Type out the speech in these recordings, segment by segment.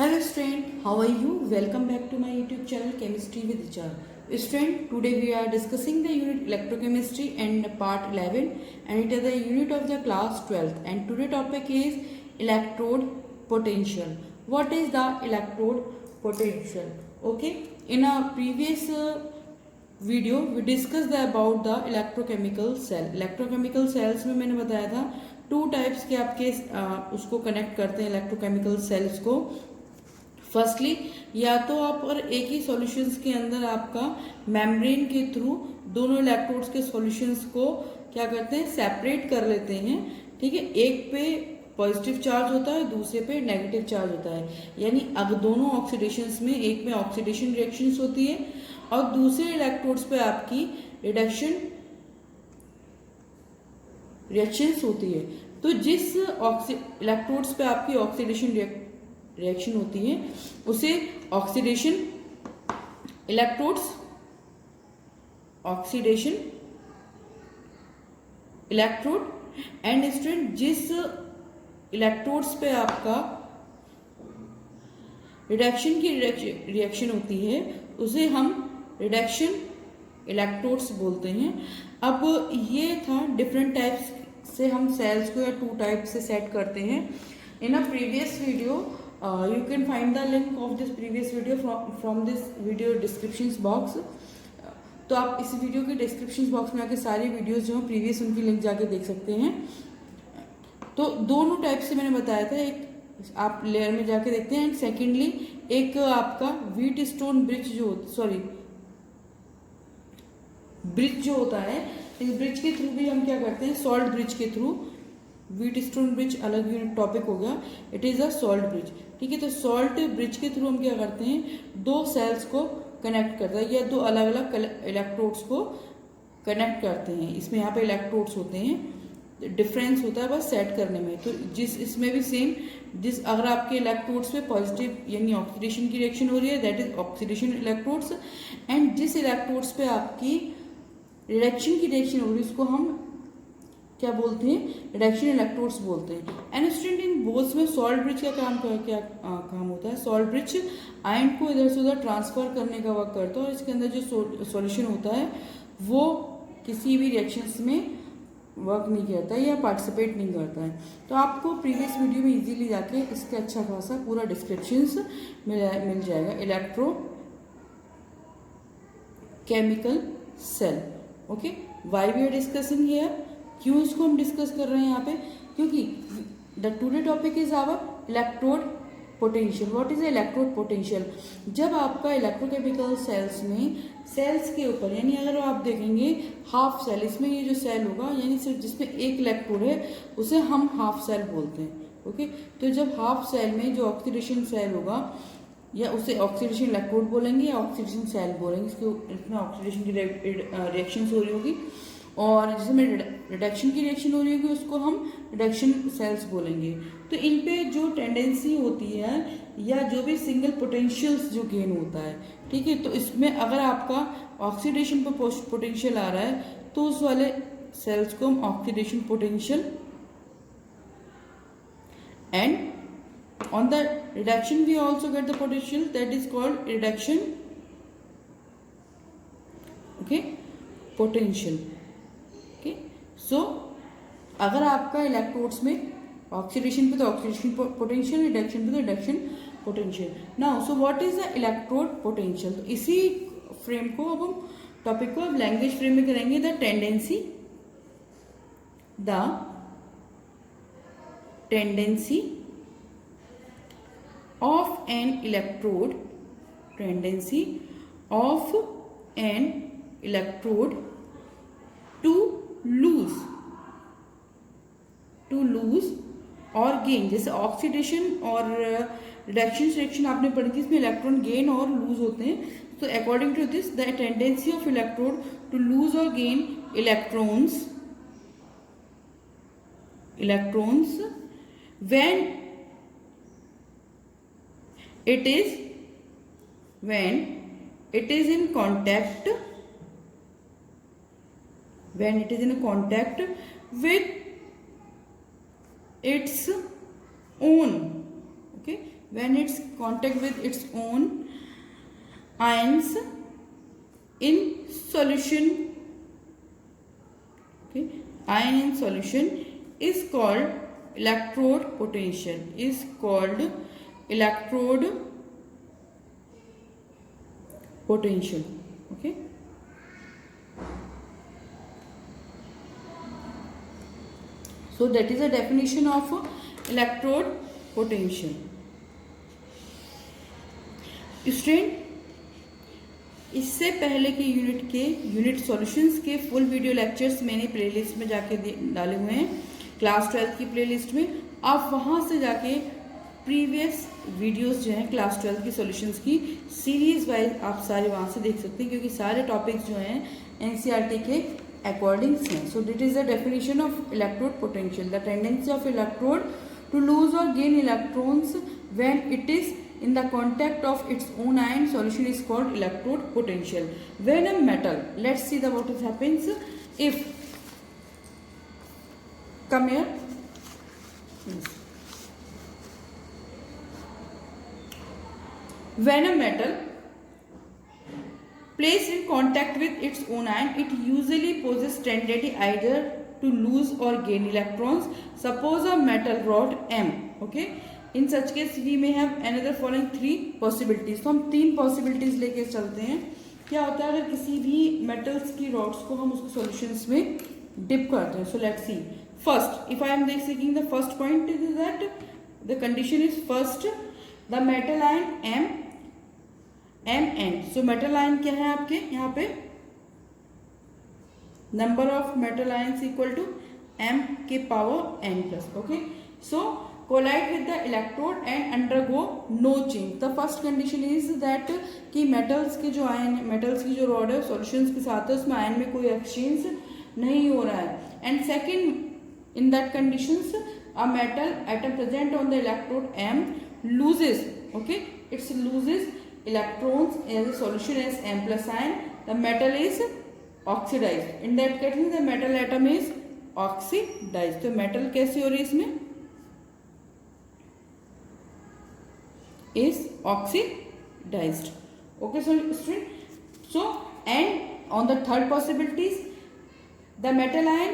Hello student, how are you? Welcome back to my YouTube channel Chemistry with HR. Student, today we are discussing the unit Electrochemistry and part 11 and it is the unit of the class 12th and today topic is electrode potential. What is the electrode potential? Okay, in our previous video we discussed about the electrochemical cell. Electrochemical cells में मैंने बताया था two types के आपके उसको connect करते हैं electrochemical cells को. फर्स्टली या तो आप और एक ही सॉल्यूशंस के अंदर आपका मेम्ब्रेन के थ्रू दोनों इलेक्ट्रोड्स के सॉल्यूशंस को क्या करते हैं, सेपरेट कर लेते हैं. ठीक है, एक पे पॉजिटिव चार्ज होता है, दूसरे पे नेगेटिव चार्ज होता है. यानी अगर दोनों ऑक्सीडेशंस में एक में ऑक्सीडेशन रिएक्शंस होती है और दूसरे इलेक्ट्रोड्स पे आपकी रिडक्शन रिएक्शंस होती है. तो जिस इलेक्ट्रोड्स पे आपकी ऑक्सीडेशन रिएक्शन होती है उसे oxidation electrodes oxidation electrode and student जिस इलेक्ट्रोड्स पे आपका रिडक्शन की रिएक्शन होती है उसे हम रिडक्शन इलेक्ट्रोड्स बोलते हैं. अब ये था डिफरेंट टाइप्स से हम सेल्स को या टू टाइप से सेट करते हैं. In a previous video you can find the link of this previous video from this video descriptions box. तो आप इस वीडियो के डिस्क्रिप्शन बॉक्स में आके सारी वीडियोस जो हैं प्रीवियस उनकी लिंक जाके देख सकते हैं. तो दोनों टाइप से मैंने बताया था, एक आप लेयर में जाके देखते हैं एंड सेकेंडली एक आपका व्हीट स्टोन ब्रिज जो ब्रिज जो होता है, इस ब्रिज के थ्रू भी हम क्या करते हैं, सॉल्ट ब्रिज के थ्रू. व्हीट स्टोन ब्रिज अलग यूनिट टॉपिक हो गया, it is a salt bridge. ठीक है, तो सॉल्ट ब्रिज के थ्रू हम क्या करते हैं, दो सेल्स को कनेक्ट करते हैं या दो अलग अलग इलेक्ट्रोड्स को कनेक्ट करते हैं. इसमें यहाँ पे इलेक्ट्रोड्स होते हैं, डिफरेंस होता है बस सेट करने में. तो जिस इसमें भी सेम, जिस अगर आपके इलेक्ट्रोड्स पे पॉजिटिव यानी ऑक्सीडेशन की रिएक्शन हो रही है that is oxidation electrodes and जिस इलेक्ट्रोड्स पे आपकी रिडक्शन की रिएक्शन हो रही है उसको हम क्या बोलते हैं, रिडक्शन इलेक्ट्रोड्स बोलते हैं. एंड स्टूडेंट इन बोथ में सॉल्ट ब्रिज का क्या काम होता है, सॉल्ट ब्रिज आयन को इधर से उधर ट्रांसफर करने का वर्क करता है और इसके अंदर जो सॉल्यूशन होता है वो किसी भी रिएक्शंस में वर्क नहीं करता है या पार्टिसिपेट नहीं करता है. तो आपको प्रीवियस वीडियो में इजीली जाके इसका अच्छा खासा पूरा डिस्क्रिप्शंस मिल जाएगा. Electrochemical cell. Okay, why we are discussing here, क्यों इसको हम डिस्कस कर रहे हैं यहाँ पे, क्योंकि the today topic is our electrode potential. What is electrode potential. जब आपका इलेक्ट्रोकेमिकल सेल्स में सेल्स के ऊपर यानी अगर आप देखेंगे हाफ सेल, इसमें ये जो सेल होगा यानी सिर्फ जिसमें एक इलेक्ट्रोड है उसे हम हाफ सेल बोलते हैं. ओके, तो जब हाफ सेल में जो ऑक्सीडेशन सेल होगा या उसे ऑक्सीडेशन इलेक्ट्रोड बोलेंगे या ऑक्सीडेशन सेल बोलेंगे, इसमें ऑक्सीडेशन की रिएक्शन हो रही होगी और जिसमें रिडक्शन की रिएक्शन हो रही होगी उसको हम रिडक्शन सेल्स बोलेंगे. तो इन पे जो टेंडेंसी होती है या जो भी सिंगल पोटेंशियल्स जो गेन होता है, ठीक है, तो इसमें अगर आपका ऑक्सीडेशन पर पोटेंशियल आ रहा है तो उस वाले सेल्स को हम oxidation potential and on the reduction we also get the potential that is called reduction potential. okay, so अगर आपका इलेक्ट्रोड्स में ऑक्सीडेशन पे तो ऑक्सीडेशन पोटेंशियल, रिडक्शन पे तो reduction potential. Now so what is the electrode potential. तो इसी frame को अब हम टॉपिक को अब लैंग्वेज फ्रेम में करेंगे. The tendency of an electrode to lose और गेन. जैसे ऑक्सीडेशन और रिडक्शन रिएक्शन आपने पढ़ी थी, इसमें इलेक्ट्रॉन गेन और लूज होते हैं. तो according to this the tendency of electrode to lose और gain electrons when it is in contact with its own when its contact with its own ions in solution, okay, ion in solution is called electrode potential, is called electrode potential. Okay, so that is a definition of electrode potential. Student, इससे पहले के unit solutions के full video lectures मैंने playlist में जाके डाले हुए हैं, क्लास 12 की प्लेलिस्ट में. आप वहाँ से जाके प्रीवियस वीडियोस जो हैं क्लास 12 की सॉल्यूशंस की सीरीज वाइज आप सारे वहाँ से देख सकते हैं, क्योंकि सारे टॉपिक्स जो हैं एनसीईआरटी के अकॉर्डिंग हैं. So this is the definition of electrode potential, the tendency of electrode to lose और gain electrons when it is in the contact of its own ion solution is called electrode potential. When a metal, let's see the what happens if, come here, yes. When a metal placed in contact with its own ion, it usually possesses tendency either to lose or gain electrons. Suppose a metal rod M, okay, in such case we may have another following 3 possibilities. तो हम 3 possibilities लेके चलते हैं. क्या होता है अगर किसी भी मेटल्स की रॉड्स को हम उसको सॉल्यूशंस में डिप करते हैं. So let's see first, if I am seeking the first point is that the condition is first the metal ion M N. So metal ion क्या है आपके यहाँ पे, number of metal ions equal to m के power n plus. Okay, so collide with the electrode and undergo no change. The first condition is that कि metals के जो ion, metals की जो rod है solutions के साथ है, उसमें आयन में कोई exchange नहीं हो रहा है. And second, in that conditions a metal atom present on the electrode M loses, okay, it loses electrons as a solution as M plus ion. The metal is oxidized. In that case the metal atom is oxidized. तो metal कैसे हो रही है इसमें, is oxidized. Okay, so student, so and on the third possibilities the metal ion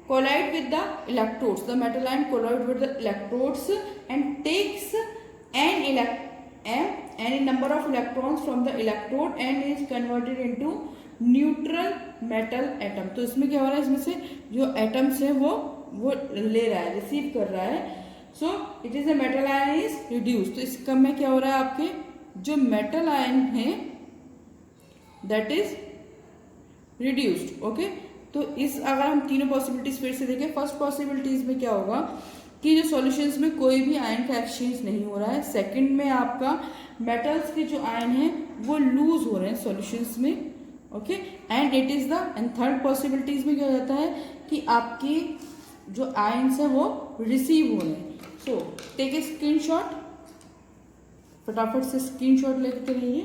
collide with the electrodes, the metal ion collide with the electrodes and takes n number of electrons from the electrode and is converted into neutral metal atom. तो इसमें क्या हो रहा है, इसमें से जो atoms है वो ले रहा है, रिसीव कर रहा है. सो it is a metal ion is reduce. तो इसका में क्या हो रहा है, आपके जो मेटल आयन है दैट इज रिड्यूस्ड. ओके, तो इस अगर हम तीनों पॉसिबिलिटीज फिर से देखें, फर्स्ट पॉसिबिलिटीज में क्या होगा कि जो सॉल्यूशंस में कोई भी आयन का एक्सचेंज नहीं हो रहा है. सेकंड में आपका मेटल्स के जो आयन है वो लूज हो रहे हैं सॉल्यूशंस में. Okay, and it is the end third possibilities में क्या हो जाता है कि आपकी जो आयन्स है वो रिसीव हो रहे हैं. सो टेक ए स्क्रीनशॉट, फटाफट से स्क्रीनशॉट लेते रहिए.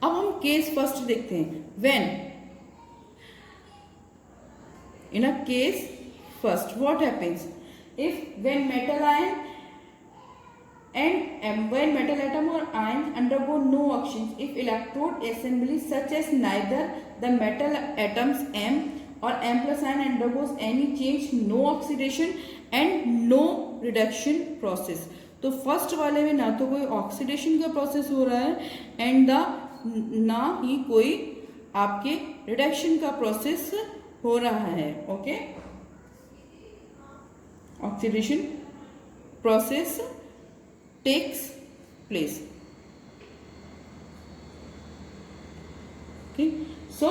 अब हम केस फर्स्ट देखते हैं. When in a case first what happens if when metal ion and when metal atom or ion undergo no exchange, if electrode assembly such as neither the metal atoms M or M plus ion undergoes any change, no oxidation and no reduction process. तो first वाले में ना तो कोई oxidation का process हो रहा है एंड ना ही कोई आपके रिडक्शन का प्रोसेस हो रहा है. Okay, oxidation process takes place. Okay, so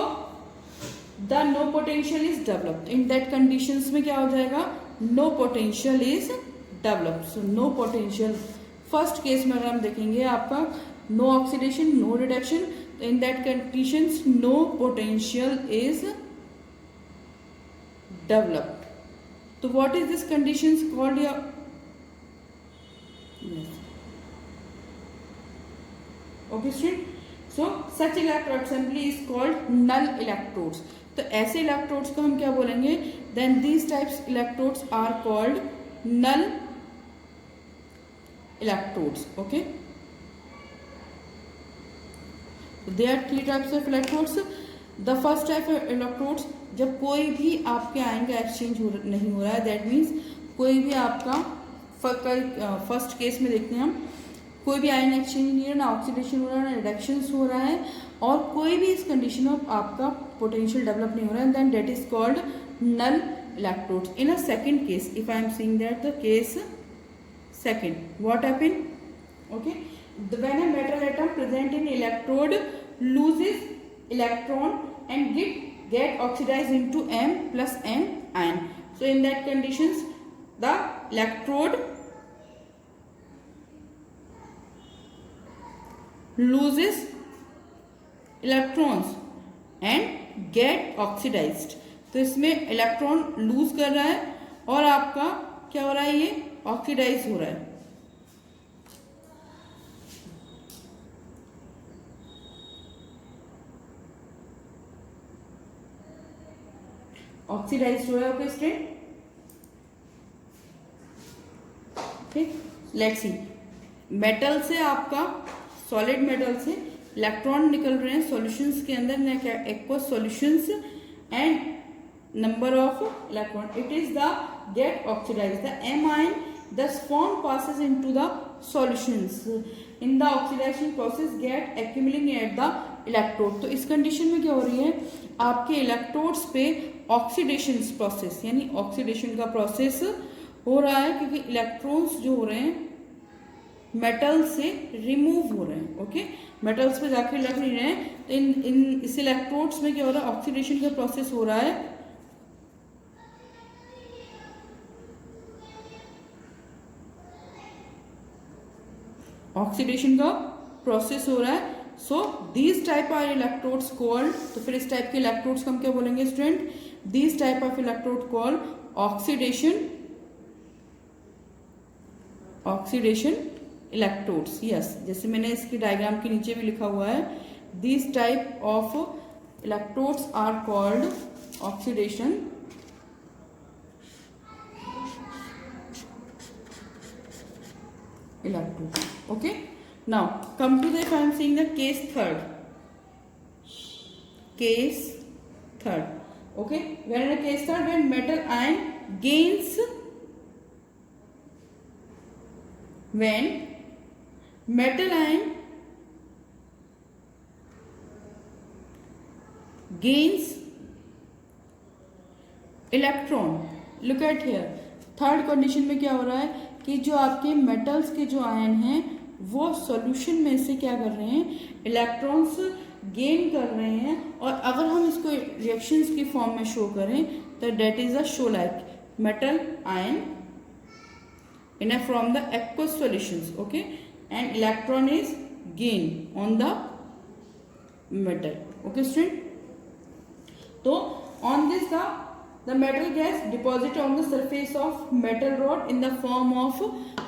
the no potential is developed. In that conditions में क्या हो जाएगा, no potential is developed. So no potential first case में अगर हम देखेंगे आपका no oxidation, no reduction. In that conditions no potential is developed. So what is this conditions called here? Yes. Okay student, so such electrode assembly is called null electrodes. तो ऐसे electrodes को हम क्या बोलेंगे, then these types electrodes are called null electrodes. Okay, there are three types of electrodes. The first type of electrodes, जब कोई भी आपके आयन का एक्सचेंज नहीं हो रहा है, दैट मीन्स कोई भी आपका फर्स्ट केस में देखते हैं हम, कोई भी आयन एक्सचेंज नहीं हो रहा, ना ऑक्सीडेशन हो रहा है, ना रिडक्शन हो रहा है, और कोई भी इस कंडीशन में आपका पोटेंशियल डेवलप नहीं हो रहा है, then that is called null electrodes. In a second case, if I am seeing that the case second, what happen? Okay, when a metal atom present in electrode loses electron and get oxidized into M plus N ion. So in that conditions, the electrode loses electrons and get oxidized. तो इसमें electron lose कर रहा है और आपका क्या हो रहा है, ये ऑक्सीडाइज हो रहा है. ऑक्सीडाइज हो रहा है. ओके स्टूडेंट, ठीक. लेट्स सी, मेटल से आपका सॉलिड मेटल से इलेक्ट्रॉन निकल रहे हैं सॉल्यूशंस के अंदर, aqueous solutions, and number of electron, it is the get oxidized. The M ion thus form passes into the solutions in the oxidation process, get accumulating at the electrode. तो इस condition में क्या हो रही है, आपके इलेक्ट्रोड्स पे oxidation process यानी ऑक्सीडेशन का प्रोसेस हो रहा है, क्योंकि इलेक्ट्रॉन्स जो हो रहे हैं मेटल से रिमूव हो रहे हैं. ओके, मेटल्स पे जाके लग नहीं रहे हैं, तो इन इस इलेक्ट्रोड्स में क्या हो रहा है, ऑक्सीडेशन का प्रोसेस हो रहा है. ऑक्सीडेशन का प्रोसेस हो रहा है. So these type are electrodes called, तो फिर इस टाइप के इलेक्ट्रोड्स को हम क्या बोलेंगे student, these type of electrode called oxidation electrodes. Yes, जैसे मैंने इसकी डायग्राम के नीचे भी लिखा हुआ है, these type of electrodes are called oxidation electrode. Okay, now come to the, if I am seeing the case third. Okay, when in the case third, when metal ion gains, when metal ion gains electron, look at here, third condition में क्या हो रहा है कि जो आपके metals के जो आयन हैं वो सॉल्यूशन में से क्या कर रहे हैं, इलेक्ट्रॉन्स गेन कर रहे हैं, और अगर हम इसको रिएक्शंस की फॉर्म में शो करें तो that is a show like metal ion in a from the aqueous solutions. Okay, and electron is gain on the metal. Okay student, तो on this the metal gas deposit on the surface of metal rod in the form of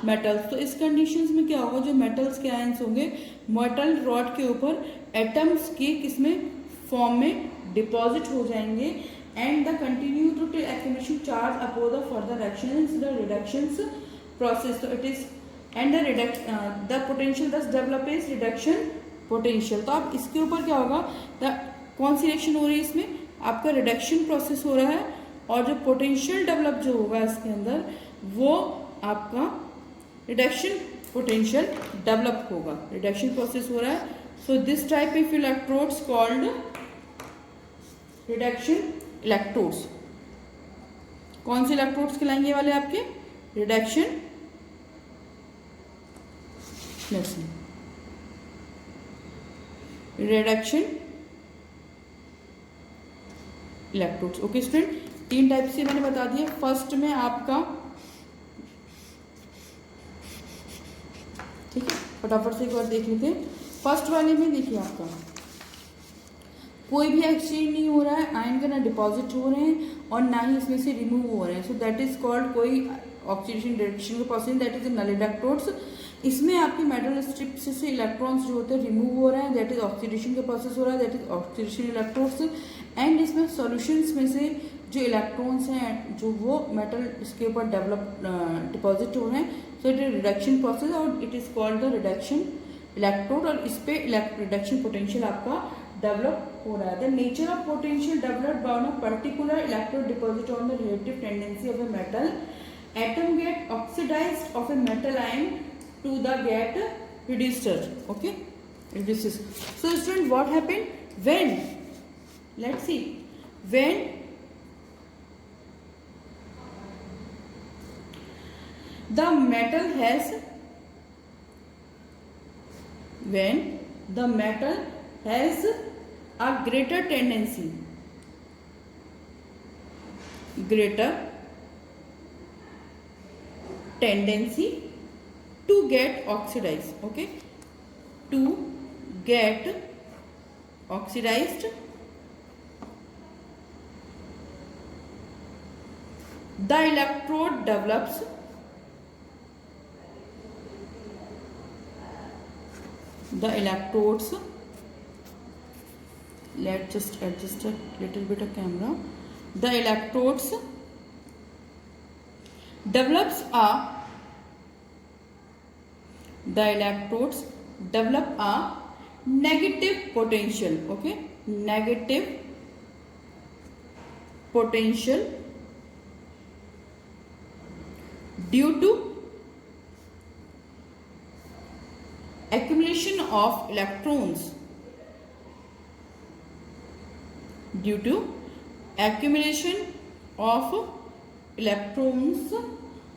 metals. तो इस conditions में क्या होगा, जो metals के ions होंगे metal rod के ऊपर एटम्स के किसमें फॉर्म में डिपॉजिट हो जाएंगे, and the continue to accumulation charge upon the further actions the reductions process. तो it is and the potential thus develop is reduction potential. तो अब इसके ऊपर क्या होगा, कौन सी रिएक्शन हो रही है, इसमें आपका रिडक्शन प्रोसेस हो रहा है, और जो पोटेंशियल डेवलप जो होगा इसके अंदर वो आपका रिडक्शन पोटेंशियल डेवलप होगा. रिडक्शन प्रोसेस हो रहा है. So this type of electrodes called reduction electrodes. कौन से इलेक्ट्रोड्स कहलाएंगे वाले आपके, रिडक्शन इलेक्ट्रोड्स. ओके स्टूडेंट, तीन टाइप से मैंने बता दिया. फर्स्ट में आपका, ठीक है, फटाफट से एक बार देख लेते हैं. फर्स्ट वाले में देखिए आपका कोई भी एक्सचेंज नहीं हो रहा है, आयन का ना डिपॉजिट हो रहे हैं और ना ही इसमें से रिमूव हो रहे हैं. सो दैट इज कॉल्ड कोई ऑक्सीडेशन रिडक्शन का process, that is null electrodes. इसमें आपके मेटल स्ट्रिप्स से इलेक्ट्रॉन्स जो होते हैं रिमूव हो रहे हैं, दैट इज ऑक्सीडेशन का प्रोसेस हो रहा है, that is oxidation electrodes. And इसमें सॉल्यूशंस में से जो इलेक्ट्रॉन्स हैं जो वो मेटल इसके ऊपर डेवलप डिपॉजिट हो रहे हैं, so it is reduction process और it is called the reduction electrode, और इस पे रिडक्शन पोटेंशियल आपका डेवलप हो रहा है। The nature of potential developed by a particular electrode deposit on the relative tendency of a metal atom get oxidized of a metal ion to the get reducer. Okay, reduces. So student, what happened when, let's see, when the metal has a greater tendency to get oxidized. Okay, to get oxidized, the electrode develops the electrodes, let's just adjust a little bit of camera, the electrodes develops a negative potential. Okay, negative potential due to accumulation of electrons,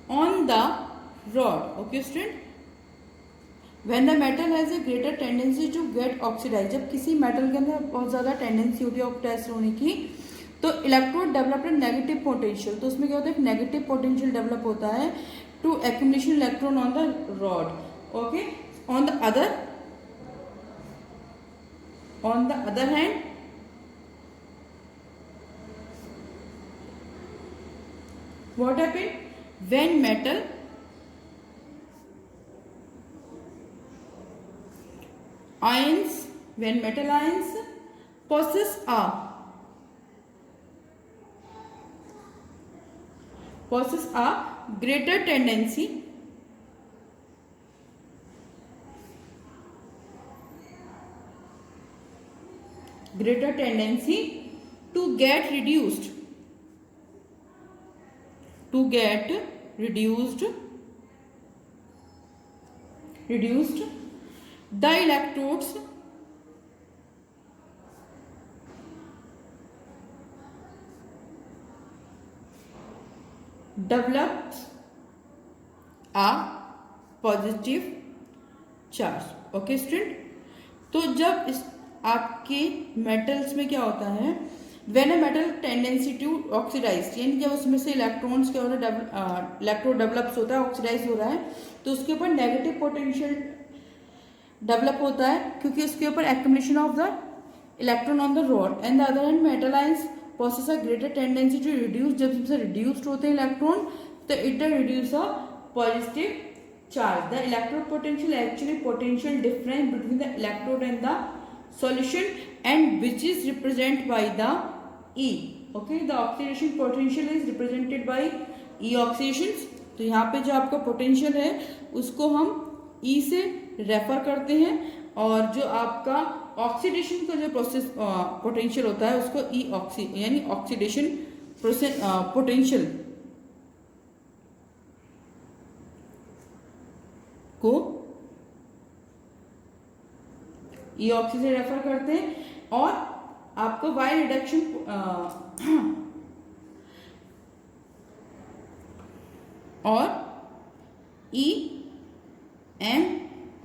on the rod. Okay student, when the metal has a greater tendency to get oxidized, जब किसी metal के अंदर बहुत ज़्यादा tendency होती है oxidise होने की, तो इलेक्ट्रोड डेवलप नेगेटिव पोटेंशियल, तो उसमें क्या होता है, नेगेटिव पोटेंशियल डेवलप होता है to accumulation electron on the rod. Okay, on the other hand, what happened when metal ions possess a greater tendency to get reduced, the electrodes develops a positive charge. Okay student, तो जब इस आपके metals में क्या होता है, when a metal tendency to oxidise, यानी जब उसमें से इलेक्ट्रॉन्स क्या हो रहा है, इलेक्ट्रोड डेवलप्स होता है, ऑक्सीडाइज हो रहा है, तो उसके ऊपर नेगेटिव पोटेंशियल डेवलप होता है क्योंकि उसके ऊपर accumulation of the electron on the rod. And the other hand metal ions possess a greater tendency to reduce, जब सबसे reduced होते हैं इलेक्ट्रॉन तो it reduce a positive charge. The electrode potential actually potential difference between the electrode and the solution and which is represented by the E. Okay, the oxidation potential is represented by E oxidations. तो यहाँ पे जो आपका potential है उसको हम E से refer करते हैं और जो आपका ऑक्सीडेशन का जो प्रोसेस पोटेंशियल होता है उसको ई ऑक्सी यानी ऑक्सीडेशन प्रोसेस पोटेंशियल को ई ऑक्सी से रेफर करते हैं. और आपको वाई रिडक्शन और ई एम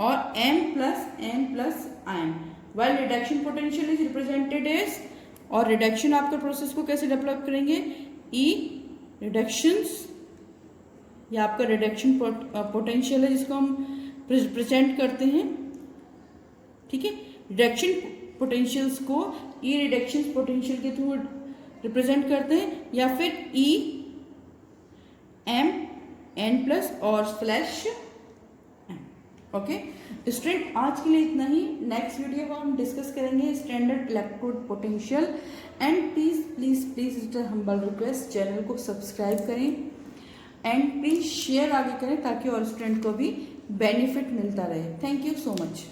और M plus ion. While reduction potential is represented as, और रिडक्शन आपका प्रोसेस को कैसे डेवलप करेंगे, ई रिडक्शंस, या आपका रिडक्शन पोटेंशियल है जिसको हम प्रेजेंट करते हैं. ठीक है, रिडक्शन पोटेंशियल्स को ई रिडक्शन पोटेंशियल के थ्रू रिप्रेजेंट करते हैं या फिर ई एम एन प्लस और स्लैश. ओके स्टूडेंट, आज के लिए इतना ही. नेक्स्ट वीडियो को हम डिस्कस करेंगे standard electrode potential. And please please please it's a humble request, channel को सब्सक्राइब करें एंड प्लीज़ शेयर आगे करें ताकि और स्टूडेंट को भी बेनिफिट मिलता रहे। Thank you so much.